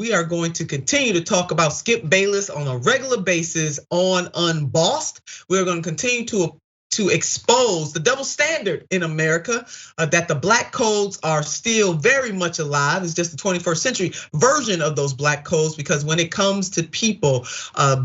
We are going to continue to talk about Skip Bayless on a regular basis on Unbossed. We're going to continue to expose the double standard in America, that the black codes are still very much alive. It's just the 21st century version of those black codes, because when it comes to people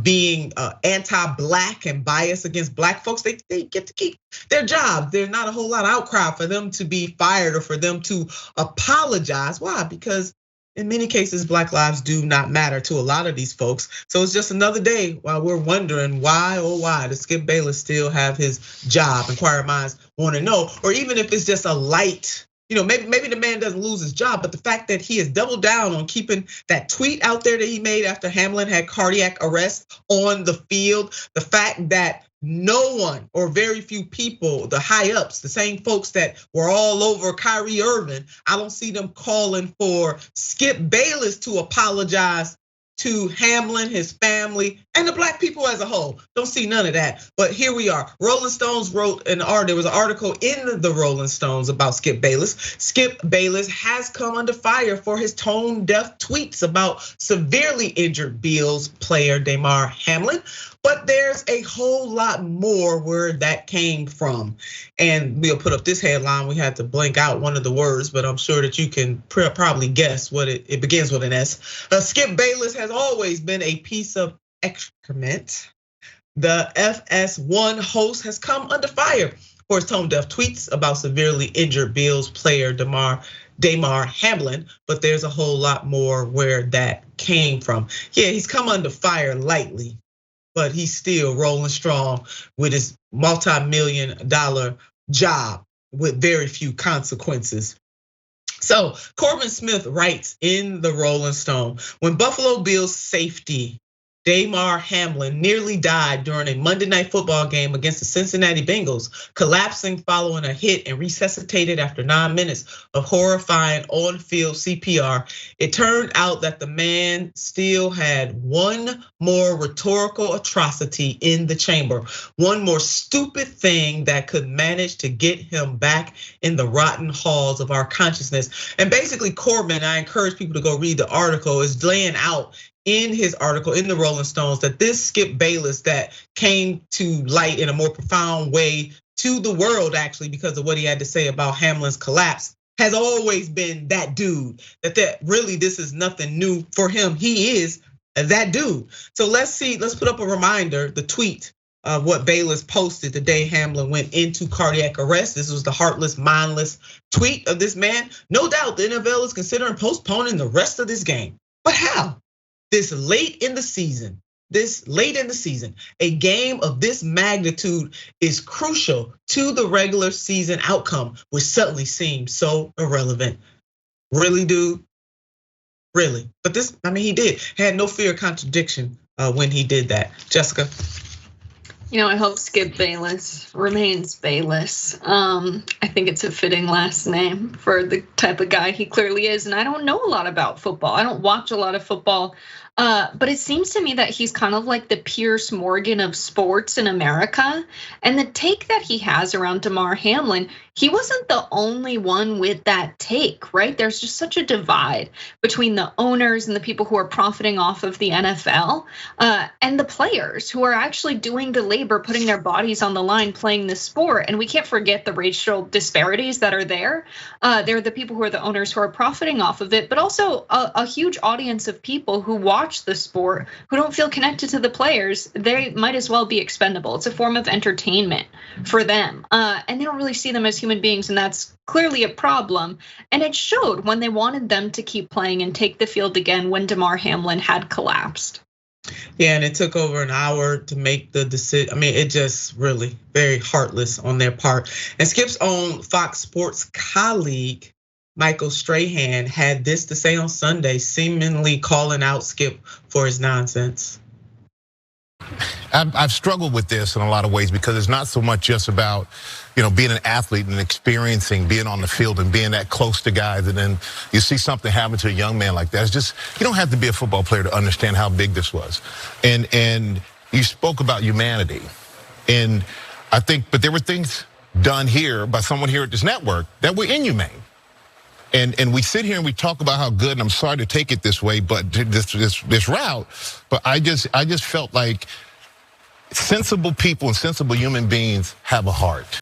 being anti-black and biased against black folks, they get to keep their job. There's not a whole lot of outcry for them to be fired or for them to apologize. Why? Because in many cases, black lives do not matter to a lot of these folks. So it's just another day while we're wondering why, oh why, does Skip Bayless still have his job? Inquiring minds want to know. Or even if it's just a light, maybe the man doesn't lose his job, but the fact that he has doubled down on keeping that tweet out there that he made after Hamlin had cardiac arrest on the field, the fact that no one or very few people, the high ups, the same folks that were all over Kyrie Irving, I don't see them calling for Skip Bayless to apologize to Hamlin, his family, and the black people as a whole. Don't see none of that. But here we are. Rolling Stones wrote an article. There was an article in the Rolling Stones about Skip Bayless. Skip Bayless has come under fire for his tone-deaf tweets about severely injured Bills player Damar Hamlin. But there's a whole lot more where that came from. And we'll put up this headline. We had to blank out one of the words, but I'm sure that you can probably guess what it begins with an S. Skip Bayless has always been a piece of excrement. The FS1 host has come under fire for his tone-deaf tweets about severely injured Bills player Damar Hamlin, but there's a whole lot more where that came from. Yeah, he's come under fire lightly, but he's still rolling strong with his multi-million-dollar job with very few consequences. So Corbin Smith writes in the Rolling Stone, when Buffalo Bills safety Damar Hamlin nearly died during a Monday Night Football game against the Cincinnati Bengals, collapsing following a hit and resuscitated after 9 minutes of horrifying on-field CPR. It turned out that the man still had one more rhetorical atrocity in the chamber, one more stupid thing that could manage to get him back in the rotten halls of our consciousness. And basically, Corbin, I encourage people to go read the article, is laying out in his article in the Rolling Stones that this Skip Bayless that came to light in a more profound way to the world, actually, because of what he had to say about Hamlin's collapse, has always been that dude, that really this is nothing new for him. He is that dude. So let's put up a reminder, the tweet of what Bayless posted the day Hamlin went into cardiac arrest. This was the heartless, mindless tweet of this man. No doubt the NFL is considering postponing the rest of this game. But how? This late in the season, a game of this magnitude is crucial to the regular season outcome, which suddenly seems so irrelevant. Really, dude? Really? But this, he did. Had no fear of contradiction when he did that. Jessica? I hope Skip Bayless remains Bayless. I think it's a fitting last name for the type of guy he clearly is. And I don't know a lot about football. I don't watch a lot of football. But it seems to me that he's kind of like the Piers Morgan of sports in America. And the take that he has around Damar Hamlin, he wasn't the only one with that take, right? There's just such a divide between the owners and the people who are profiting off of the NFL and the players who are actually doing the labor, putting their bodies on the line, playing the sport. And we can't forget the racial disparities that are there. They're the people who are the owners who are profiting off of it, but also a huge audience of people who watch the sport, who don't feel connected to the players. They might as well be expendable. It's a form of entertainment for them. And they don't really see them as human beings, and that's clearly a problem. And it showed when they wanted them to keep playing and take the field again when Damar Hamlin had collapsed. Yeah, and it took over an hour to make the decision. It just really very heartless on their part. And Skip's own Fox Sports colleague, Michael Strahan, had this to say on Sunday, seemingly calling out Skip for his nonsense. I've struggled with this in a lot of ways because it's not so much just about, being an athlete and experiencing being on the field and being that close to guys, and then you see something happen to a young man like that. It's just, you don't have to be a football player to understand how big this was. And you spoke about humanity, and but there were things done here by someone here at this network that were inhumane. And we sit here and we talk about how good, and I'm sorry to take it this way, but this route, but I just felt like sensible people and sensible human beings have a heart.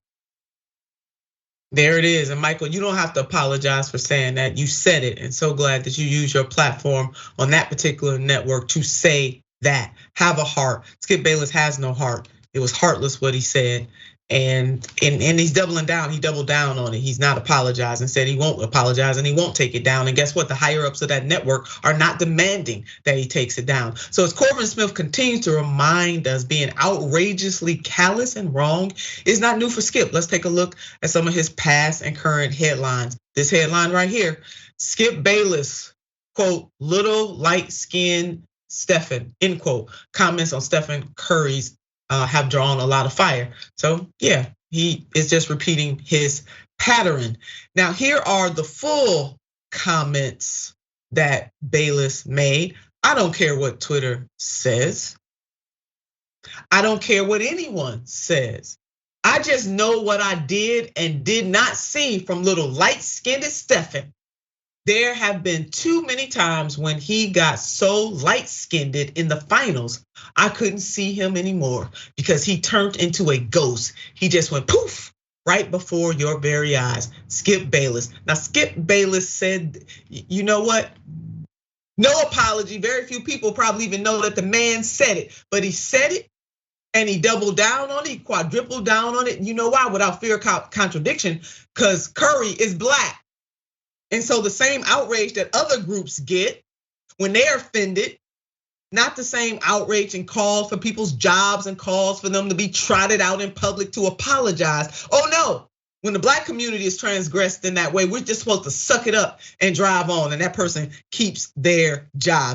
There it is. And Michael, you don't have to apologize for saying that. You said it, and so glad that you use your platform on that particular network to say that. Have a heart. Skip Bayless has no heart. It was heartless what he said. And he's doubling down. He doubled down on it. He's not apologizing, said he won't apologize and he won't take it down. And guess what? The higher ups of that network are not demanding that he takes it down. So as Corbin Smith continues to remind us, being outrageously callous and wrong is not new for Skip. Let's take a look at some of his past and current headlines. This headline right here: Skip Bayless, quote, little light-skinned Stephen, end quote. Comments on Stephen Curry's have drawn a lot of fire. So yeah, he is just repeating his pattern. Now here are the full comments that Bayless made. I don't care what Twitter says. I don't care what anyone says. I just know what I did and did not see from little light-skinned Stephen. There have been too many times when he got so light-skinned in the finals, I couldn't see him anymore because he turned into a ghost. He just went poof right before your very eyes. Skip Bayless. Now, Skip Bayless said, you know what? No apology. Very few people probably even know that the man said it, but he said it and he doubled down on it, he quadrupled down on it. You know why? Without fear of contradiction, because Curry is black. And so the same outrage that other groups get when they're offended, not the same outrage and calls for people's jobs and calls for them to be trotted out in public to apologize. Oh no, when the black community is transgressed in that way, we're just supposed to suck it up and drive on, and that person keeps their jobs.